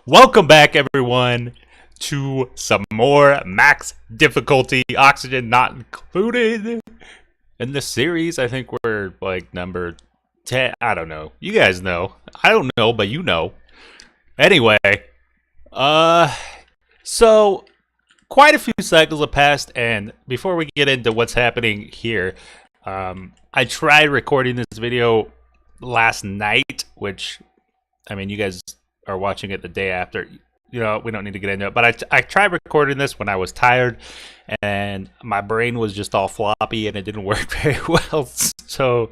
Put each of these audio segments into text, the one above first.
Welcome back, everyone, to some more max difficulty, oxygen not included in this series. I think we're like number 10. I don't know. You guys know. I don't know, but you know. Anyway, uh, so quite a few cycles have passed, and before we get into what's happening here, I tried recording this video last night, which, I mean, you guys are watching it the day after. You know, we don't need to get into it, but I tried recording this when I was tired, and my brain was just all floppy, and it didn't work very well. So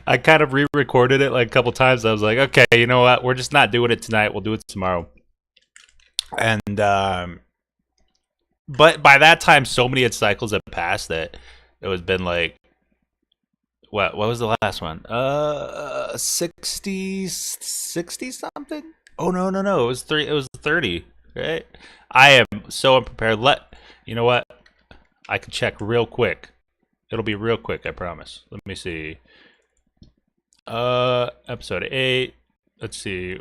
I kind of re-recorded it like a couple times. I was like, okay, you know what? We're just not doing it tonight. We'll do it tomorrow. And but by that time, so many cycles had passed that it was been like, what was the last one? 60 something. Oh no. It was 30, right? I am so unprepared. You know what? I can check real quick. It'll be real quick, I promise. Let me see. Episode 8. Let's see.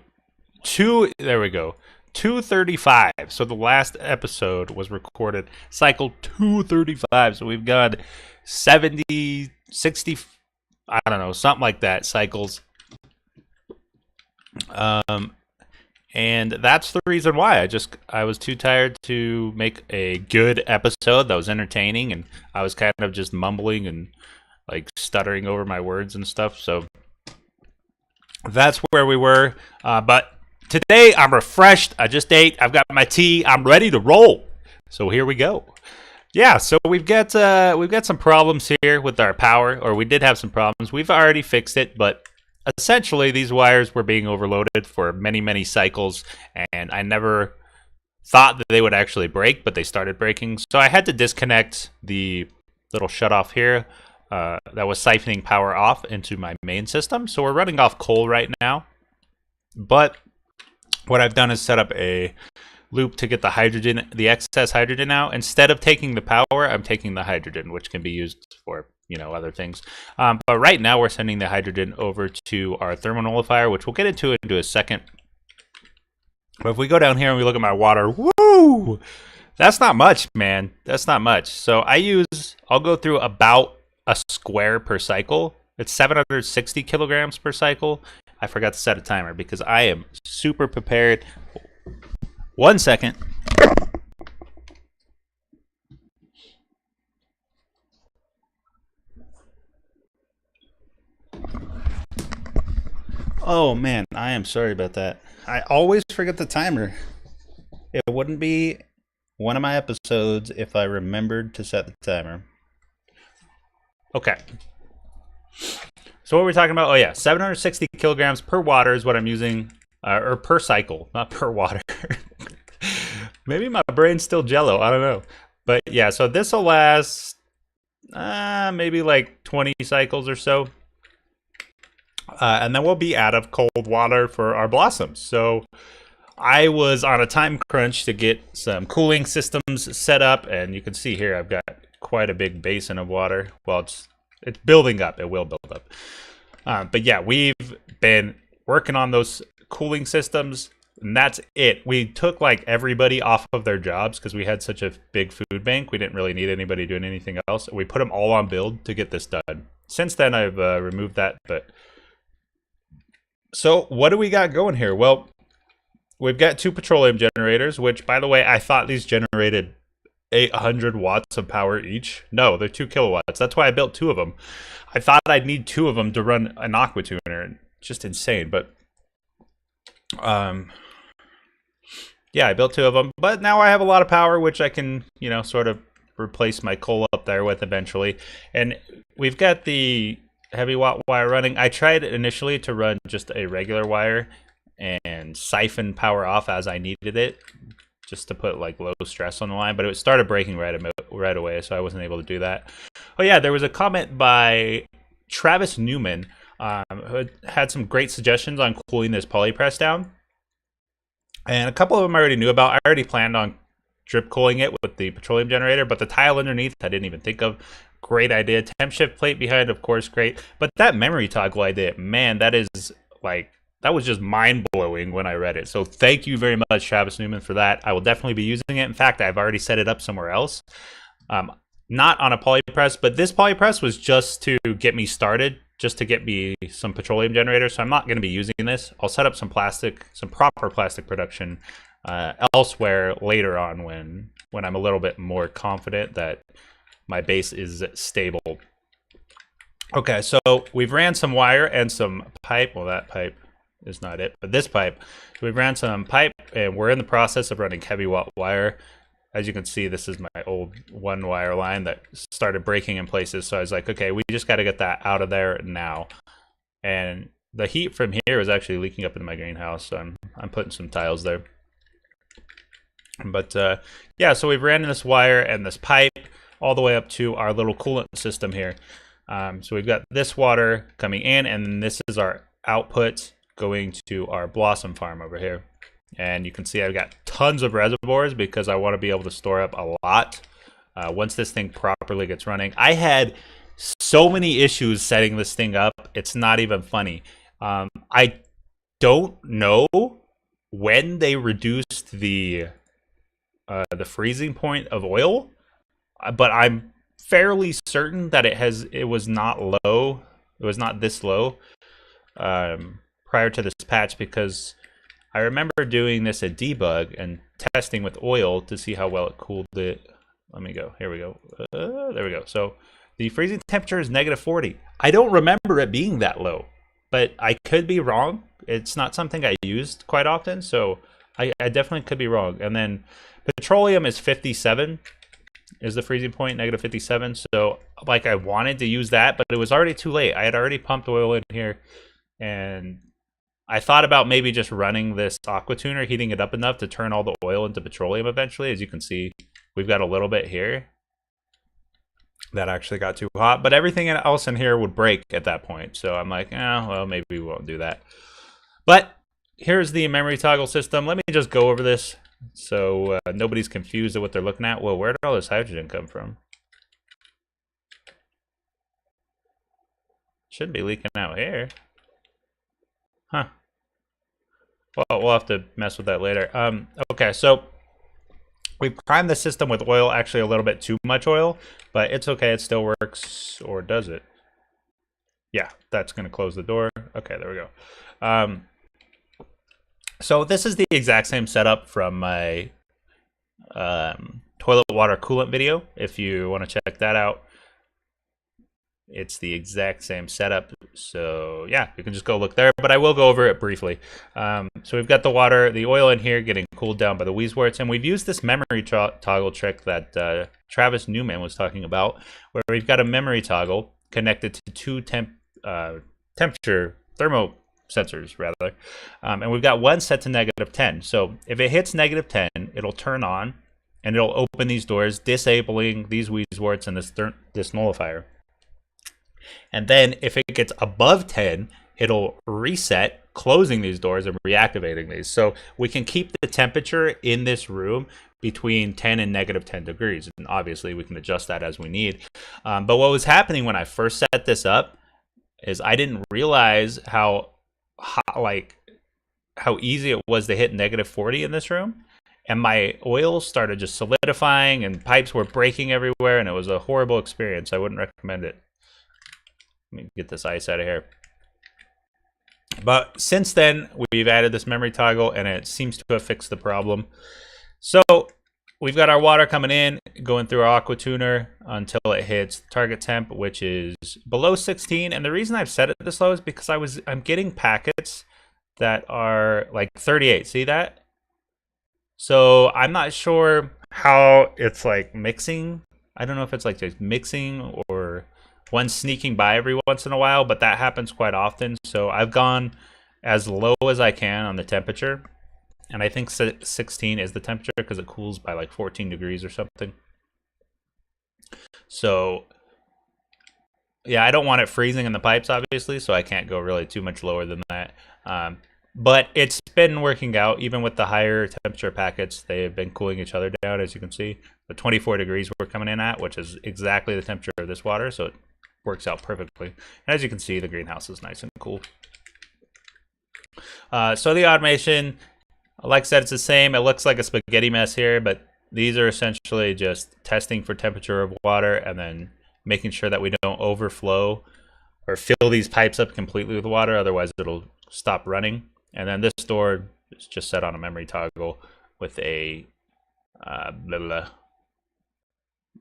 There we go. 235. So the last episode was recorded cycle 235. So we've got 70, 60, I don't know, something like that cycles. And that's the reason why I was too tired to make a good episode that was entertaining, and I was kind of just mumbling and like stuttering over my words and stuff. So that's where we were. But today I'm refreshed. I just ate. I've got my tea. I'm ready to roll. So here we go. Yeah, so we've got some problems here with our power, or we did have some problems. We've already fixed it, but essentially these wires were being overloaded for many cycles, and I never thought that they would actually break, but they started breaking. So I had to disconnect the little shutoff here that was siphoning power off into my main system. So we're running off coal right now, but what I've done is set up a loop to get the excess hydrogen out. Instead of taking the power, I'm taking the hydrogen, which can be used for, you know, other things. But right now we're sending the hydrogen over to our thermonullifier, which we'll get into a second. But if we go down here and we look at my water, woo! That's not much, man. That's not much. So I'll go through about a square per cycle. It's 760 kilograms per cycle. I forgot to set a timer because I am super prepared. 1 second. Oh man, I am sorry about that. I always forget the timer. It wouldn't be one of my episodes if I remembered to set the timer. Okay. So what we're talking about? Oh yeah, 760 kilograms per water is what I'm using, or per cycle, not per water. Maybe my brain's still jello. I don't know. But yeah, so this will last maybe like 20 cycles or so. And then we'll be out of cold water for our blossoms. So I was on a time crunch to get some cooling systems set up. And you can see here I've got quite a big basin of water. Well, it's building up. It will build up. But yeah, we've been working on those cooling systems. And that's it. We took like everybody off of their jobs because we had such a big food bank. We didn't really need anybody doing anything else. We put them all on build to get this done. Since then, I've removed that. But so what do we got going here? Well, we've got 2 petroleum generators, which, by the way, I thought these generated 800 watts of power each. No, they're 2 kilowatts. That's why I built 2 of them. I thought I'd need 2 of them to run an aqua tuner. Just insane. But yeah, I built 2 of them, but now I have a lot of power, which I can, you know, sort of replace my coal up there with eventually. And we've got the heavy watt wire running. I tried initially to run just a regular wire and siphon power off as I needed it, just to put like low stress on the line, but it started breaking right away, so I wasn't able to do that. Oh yeah, there was a comment by Travis Newman who had some great suggestions on cooling this polypress down. And a couple of them I already knew about. I already planned on drip cooling it with the petroleum generator, but the tile underneath I didn't even think of. Great idea. Temp shift plate behind, of course, great. But that memory toggle idea, man, that is like that was just mind blowing when I read it. So thank you very much, Travis Newman, for that. I will definitely be using it. In fact, I've already set it up somewhere else. Not on a polypress, but this polypress was just to get me started, just to get me some petroleum generators. So I'm not going to be using this. I'll set up some proper plastic production elsewhere later on when I'm a little bit more confident that my base is stable. Okay, so we've ran some wire and some pipe. Well, that pipe is not it, but this pipe. So we've ran some pipe, and we're in the process of running heavy watt wire. As you can see, this is my old one wire line that started breaking in places. So I was like, okay, we just got to get that out of there now. And the heat from here is actually leaking up into my greenhouse. So I'm putting some tiles there. But yeah, so we've ran this wire and this pipe all the way up to our little coolant system here. So we've got this water coming in, and this is our output going to our blossom farm over here. And you can see I've got tons of reservoirs because I want to be able to store up a lot once this thing properly gets running. I had so many issues setting this thing up. It's not even funny. I don't know when they reduced the freezing point of oil, but I'm fairly certain that it was not low. It was not this low prior to this patch, because I remember doing this at debug and testing with oil to see how well it cooled it. Let me go. Here we go. There we go. So the freezing temperature is -40. I don't remember it being that low, but I could be wrong. It's not something I used quite often, so I definitely could be wrong. And then petroleum is 57 is the freezing point, -57. So like I wanted to use that, but it was already too late. I had already pumped oil in here, and I thought about maybe just running this aqua tuner, heating it up enough to turn all the oil into petroleum eventually. As you can see, we've got a little bit here that actually got too hot, but everything else in here would break at that point. So I'm like, well, maybe we won't do that. But here's the memory toggle system. Let me just go over this so nobody's confused at what they're looking at. Well, where did all this hydrogen come from? Shouldn't be leaking out here. Huh. Well, we'll have to mess with that later. Okay, so we primed the system with oil, actually a little bit too much oil, but it's okay, it still works. Or does it? Yeah, that's going to close the door. Okay, there we go. So this is the exact same setup from my toilet water coolant video. If you want to check that out, it's the exact same setup. So yeah, you can just go look there, but I will go over it briefly. So we've got the oil in here getting cooled down by the Weezeworts, and we've used this memory toggle trick that Travis Newman was talking about, where we've got a memory toggle connected to two temperature thermo sensors rather, and we've got one set to -10. So if it hits -10, it'll turn on and it'll open these doors, disabling these Weezeworts and this nullifier. And then if it gets above 10, it'll reset, closing these doors and reactivating these. So we can keep the temperature in this room between 10 and -10 degrees. And obviously we can adjust that as we need. But what was happening when I first set this up is I didn't realize how easy it was to hit -40 in this room. And my oil started just solidifying and pipes were breaking everywhere, and it was a horrible experience. I wouldn't recommend it. Let me get this ice out of here. But since then, we've added this memory toggle, and it seems to have fixed the problem. So we've got our water coming in, going through our aqua tuner until it hits target temp, which is below 16. And the reason I've set it this low is because I'm getting packets that are like 38. See that? So I'm not sure how it's like mixing. I don't know if it's like just mixing or one sneaking by every once in a while, but that happens quite often. So I've gone as low as I can on the temperature, and I think 16 is the temperature because it cools by like 14 degrees or something. So yeah, I don't want it freezing in the pipes, obviously, so I can't go really too much lower than that. But it's been working out. Even with the higher temperature packets, they have been cooling each other down, as you can see. The 24 degrees we're coming in at, which is exactly the temperature of this water, so it works out perfectly. And as you can see, the greenhouse is nice and cool. So the automation, like I said, it's the same. It looks like a spaghetti mess here, but these are essentially just testing for temperature of water and then making sure that we don't overflow or fill these pipes up completely with water. Otherwise, it'll stop running. And then this door is just set on a memory toggle with a blah, blah.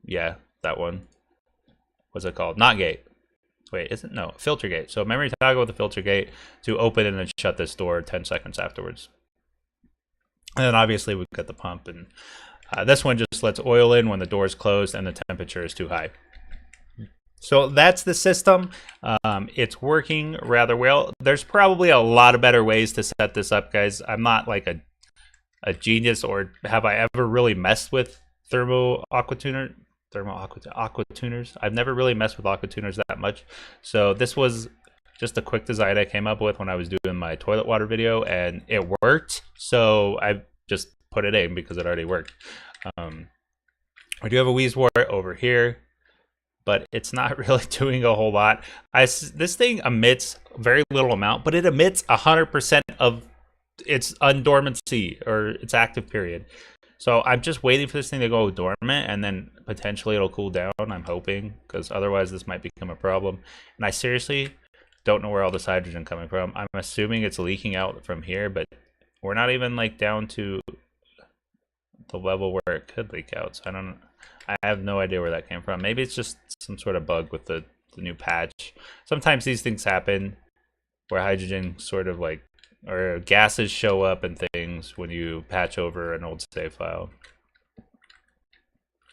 Yeah, that one. What's it called? Not gate. Wait, isn't no filter gate. So memory toggle with the filter gate to open and then shut this door 10 seconds afterwards. And then obviously we've got the pump, and this one just lets oil in when the door is closed and the temperature is too high. So that's the system. It's working rather well. There's probably a lot of better ways to set this up, guys. I'm not like a genius, or have I ever really messed with aqua tuners. I've never really messed with aqua tuners that much. So this was just a quick design I came up with when I was doing my toilet water video, and it worked. So I just put it in because it already worked. We do have a wheeze wart over here, but it's not really doing a whole lot. This thing emits very little amount, but it emits 100% of its undormancy or its active period. So I'm just waiting for this thing to go dormant, and then potentially it'll cool down, I'm hoping, because otherwise this might become a problem. And I seriously don't know where all this hydrogen coming from. I'm assuming it's leaking out from here, but we're not even like down to the level where it could leak out. So I have no idea where that came from. Maybe it's just some sort of bug with the new patch. Sometimes these things happen where hydrogen sort of like, or gases show up and things when you patch over an old save file.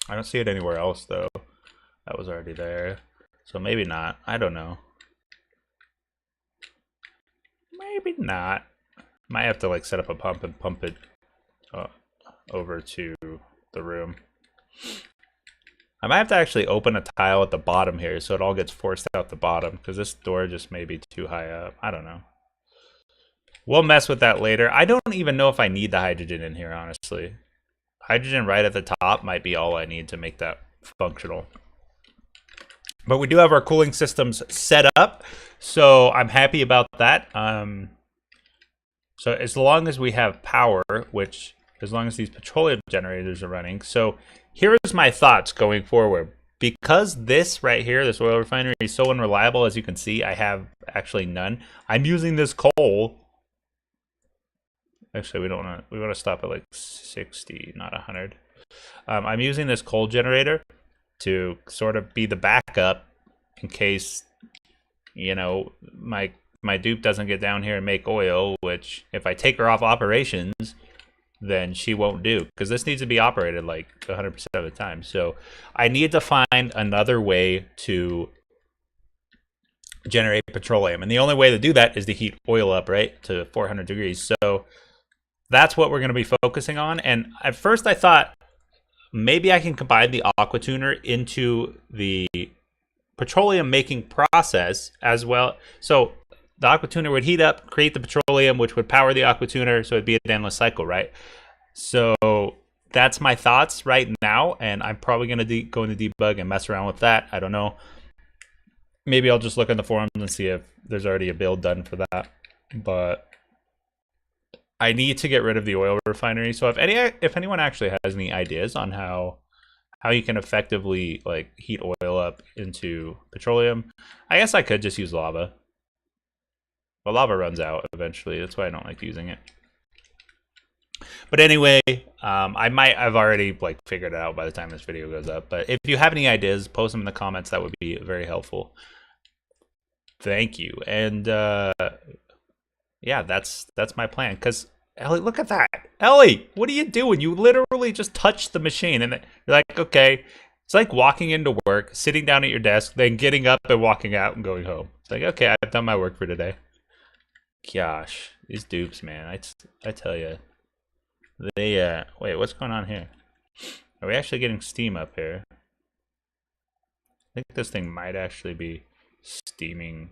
I don't see it anywhere else though. That was already there. So maybe not. I don't know. Maybe not. Might have to like set up a pump and pump it over to the room. I might have to actually open a tile at the bottom here so it all gets forced out the bottom, because this door just may be too high up. I don't know. We'll mess with that later. I don't even know if I need the hydrogen in here, honestly. Hydrogen right at the top might be all I need to make that functional. But we do have our cooling systems set up, so I'm happy about that. So as long as we have power, which as long as these petroleum generators are running. So here is my thoughts going forward. Because this right here, this oil refinery, is so unreliable, as you can see, I have actually none. I'm using this coal. Actually, we want to stop at like 60, not 100. I'm using this coal generator to sort of be the backup in case, you know, my dupe doesn't get down here and make oil, which if I take her off operations, then she won't do, because this needs to be operated like 100% of the time. So I need to find another way to generate petroleum, and the only way to do that is to heat oil up, right, to 400 degrees. So that's what we're going to be focusing on. And at first I thought maybe I can combine the aqua tuner into the petroleum making process as well. So the aqua tuner would heat up, create the petroleum, which would power the aqua tuner, so it'd be an endless cycle, right? So that's my thoughts right now, and I'm probably going to go into debug and mess around with that. I don't know. Maybe I'll just look in the forums and see if there's already a build done for that. But I need to get rid of the oil refinery. So if anyone actually has any ideas on how you can effectively like heat oil up into petroleum, I guess I could just use lava. But lava runs out eventually. That's why I don't like using it. But anyway, I've already like figured it out by the time this video goes up. But if you have any ideas, post them in the comments. That would be very helpful. Thank you. And yeah, that's my plan. Because Ellie, look at that. Ellie, what are you doing? You literally just touched the machine, and you're like, okay. It's like walking into work, sitting down at your desk, then getting up and walking out and going home. It's like, okay, I've done my work for today. Gosh, these dupes, man. I tell you, they wait, what's going on here? Are we actually getting steam up here? I think this thing might actually be steaming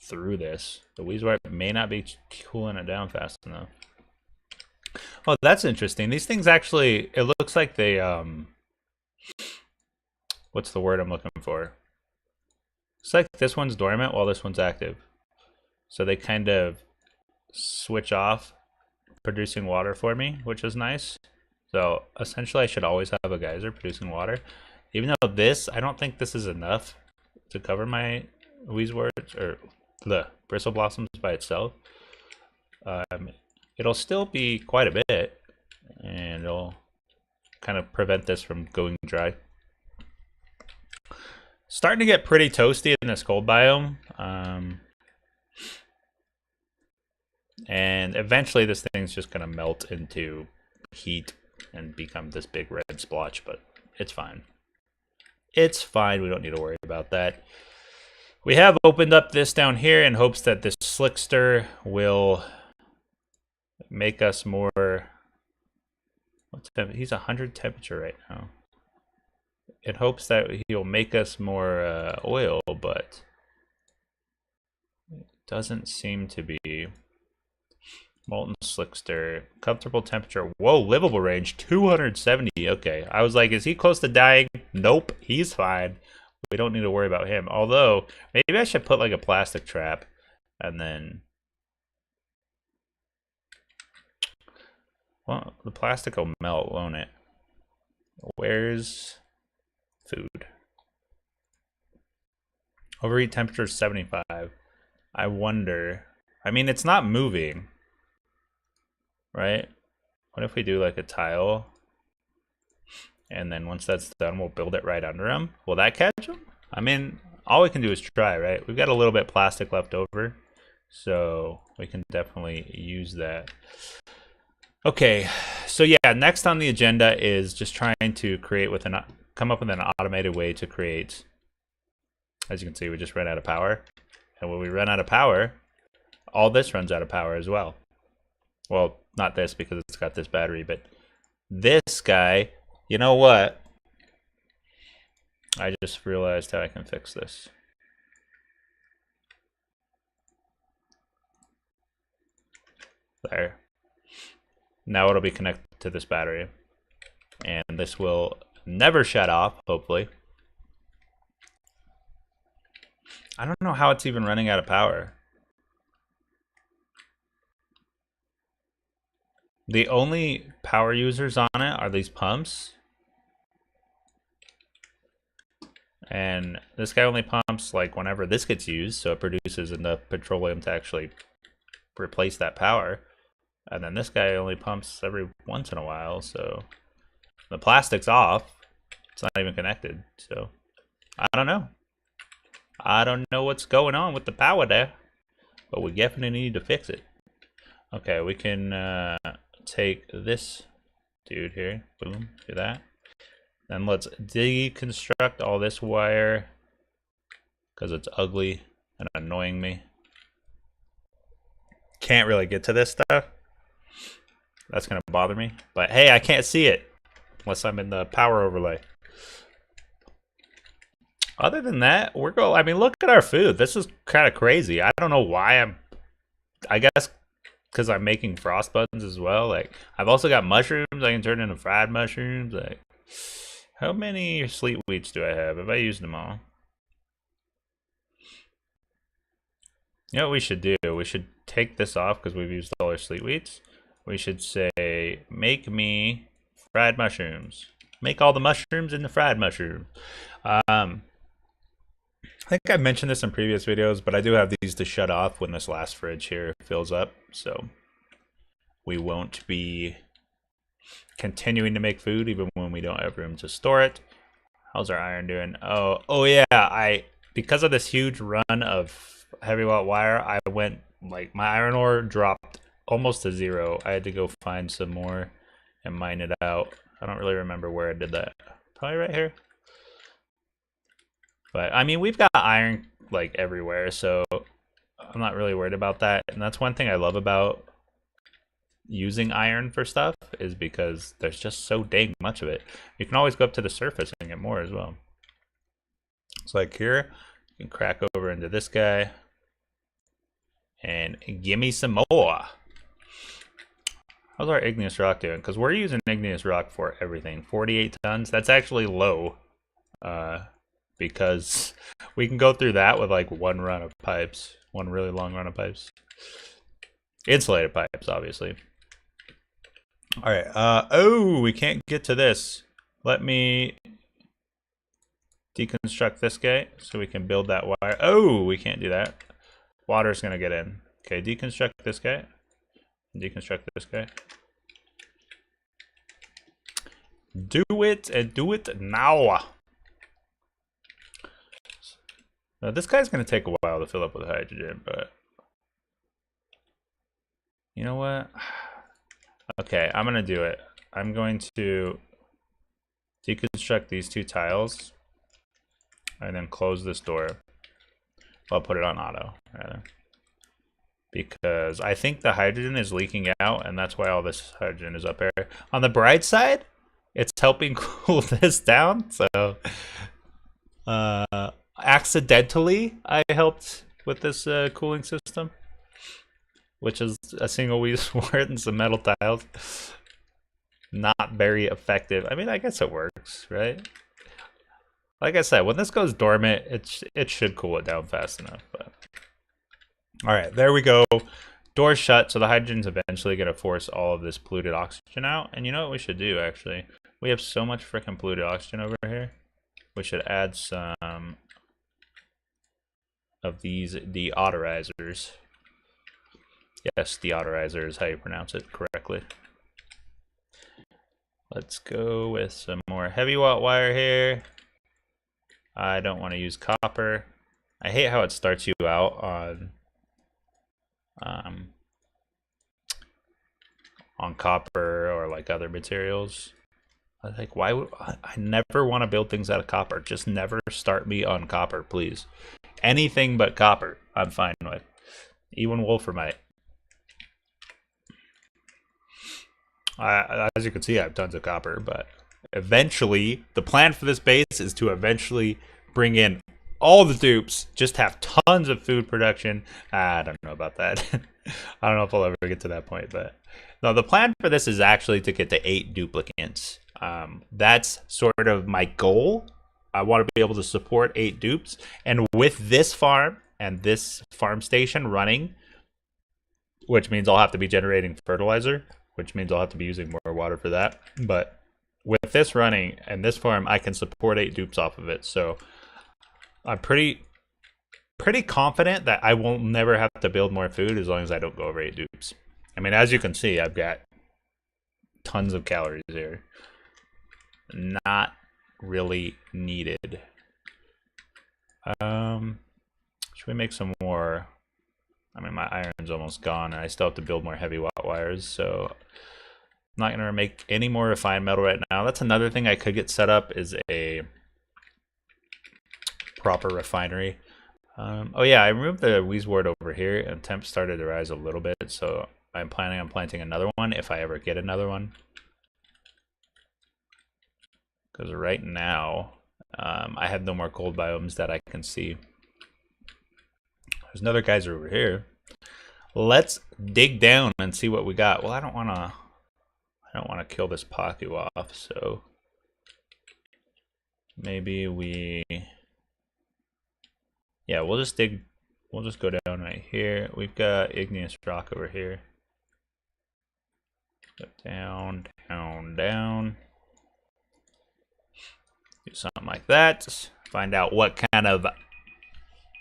through this. The wheeze wart may not be cooling it down fast enough. Oh, that's interesting. These things actually, it looks like they what's the word I'm looking for? It's like this one's dormant while this one's active. So they kind of switch off producing water for me, which is nice. So essentially I should always have a geyser producing water. Even though this, I don't think this is enough to cover my Wheezeworts or the Bristle Blossoms by itself. It'll still be quite a bit, and it'll kind of prevent this from going dry. Starting to get pretty toasty in this cold biome. And eventually this thing's just going to melt into heat and become this big red splotch, but it's fine. It's fine. We don't need to worry about that. We have opened up this down here in hopes that this Slickster will make us more... He's 100 temperature right now. In hopes that he'll make us more oil, but it doesn't seem to be. Molten Slickster, comfortable temperature. Whoa, livable range, 270. Okay, I was like, is he close to dying? Nope, he's fine. We don't need to worry about him. Although, maybe I should put like a plastic trap and then... Well, the plastic will melt, won't it? Where's food? Overheat temperature is 75. I wonder... I mean, it's not moving. Right? What if we do like a tile? And then once that's done, we'll build it right under him. Will that catch him? I mean, all we can do is try, right? We've got a little bit of plastic left over, so we can definitely use that. Okay, so yeah, next on the agenda is just trying to create with come up with an automated way to create. As you can see, we just ran out of power. And when we run out of power, all this runs out of power as well. Well, not this because it's got this battery, but this guy, you know what? I just realized how I can fix this. There. Now it'll be connected to this battery. And this will never shut off, hopefully. I don't know how it's even running out of power. The only power users on it are these pumps. And this guy only pumps like whenever this gets used, so it produces enough petroleum to actually replace that power. And then this guy only pumps every once in a while, so the plastic's off. It's not even connected, so I don't know. I don't know what's going on with the power there, but we definitely need to fix it. Okay, we can take this dude here, boom, do that. Then let's deconstruct all this wire because it's ugly and annoying me. Can't really get to this stuff. That's gonna bother me, but hey, I can't see it unless I'm in the power overlay. Other than that, we're going. I mean, look at our food. This is kind of crazy. I don't know why I guess because I'm making frost buttons as well. Like, I've also got mushrooms. I can turn into fried mushrooms. Like, how many sleet wheats do I have? Have I used them all? You know what we should do? We should take this off because we've used all our sleet wheats. We should say, make me fried mushrooms. Make all the mushrooms into fried mushrooms. I think I mentioned this in previous videos, but I do have these to shut off when this last fridge here fills up, so we won't be continuing to make food even when we don't have room to store it. How's our iron doing? Oh yeah, because of this huge run of heavy wrought wire, I went, like, my iron ore dropped almost to 0. I had to go find some more and mine it out. I don't really remember where I did that. Probably right here. But I mean, we've got iron like everywhere, so I'm not really worried about that. And that's one thing I love about using iron for stuff, is because there's just so dang much of it. You can always go up to the surface and get more as well. So like here, you can crack over into this guy and give me some more. How's our igneous rock doing? Because we're using igneous rock for everything. 48 tons. That's actually low. Because we can go through that with like one run of pipes. one really long run of pipes. Insulated pipes, obviously. All right. Oh, we can't get to this. Let me deconstruct this guy so we can build that wire. Oh, we can't do that. Water's gonna get in. Okay, deconstruct this guy. Deconstruct this guy. Do it and do it now. Now, this guy's gonna take a while to fill up with hydrogen, but you know what? Okay, I'm gonna do it. I'm going to deconstruct these two tiles and then close this door. Well, I'll put it on auto rather, because I think the hydrogen is leaking out, and that's why all this hydrogen is up here. On the bright side, it's helping cool this down. So, accidentally, I helped with this cooling system, which is a single-use word and some metal tiles. Not very effective. I mean, I guess it works, right? Like I said, when this goes dormant, it should cool it down fast enough. But all right, there we go. Door shut, so the hydrogen's eventually going to force all of this polluted oxygen out. And you know what we should do, actually? We have so much freaking polluted oxygen over here. We should add some of these deodorizers. Yes, deodorizer is how you pronounce it correctly. Let's go with some more heavy watt wire here. I don't want to use copper. I hate how it starts you out on copper or like other materials. Like, why would I never want to build things out of copper? Just never start me on copper, please. Anything but copper, I'm fine with. Even wolframite. As you can see, I have tons of copper, but eventually, the plan for this base is to eventually bring in all the dupes, just have tons of food production. I don't know about that. I don't know if I'll ever get to that point, but no, the plan for this is actually to get to 8 duplicates. That's sort of my goal. I want to be able to support 8 dupes, and with this farm and this farm station running, which means I'll have to be generating fertilizer, which means I'll have to be using more water for that. But with this running and this farm, I can support 8 dupes off of it. So I'm pretty confident that I won't never have to build more food as long as I don't go over 8 dupes. I mean, as you can see, I've got tons of calories here. Not really needed. Should we make some more? I mean, my iron's almost gone, and I still have to build more heavy watt wires, so I'm not going to make any more refined metal right now. That's another thing I could get set up, is a proper refinery. Oh yeah, I removed the Weezwort over here, and temp started to rise a little bit, so I'm planning on planting another one if I ever get another one. Because right now, I have no more cold biomes that I can see. There's another geyser over here. Let's dig down and see what we got. Well, I don't want to kill this Paku off, so maybe yeah, we'll just go down right here. We've got igneous rock over here. Go down, down, down. Do something like that. Find out what kind of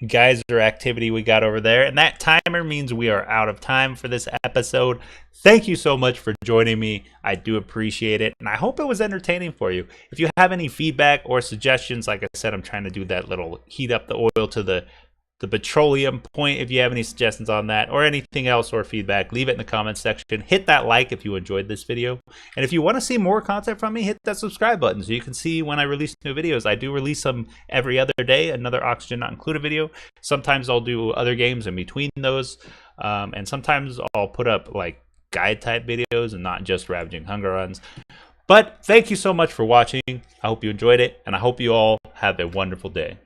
geyser activity we got over there, and that timer means we are out of time for this episode. Thank you so much for joining me. I do appreciate it, and I hope it was entertaining for you. If you have any feedback or suggestions, like I said, I'm trying to do that little heat up the oil to the petroleum point. If you have any suggestions on that or anything else or feedback, leave it in the comments section. Hit that like if you enjoyed this video, and if you want to see more content from me, hit that subscribe button so you can see when I release new videos. I do release them every other day, another Oxygen Not Included video. Sometimes I'll do other games in between those, and sometimes I'll put up like guide type videos and not just Ravaging Hunger runs. But thank you so much for watching. I hope you enjoyed it, and I hope you all have a wonderful day.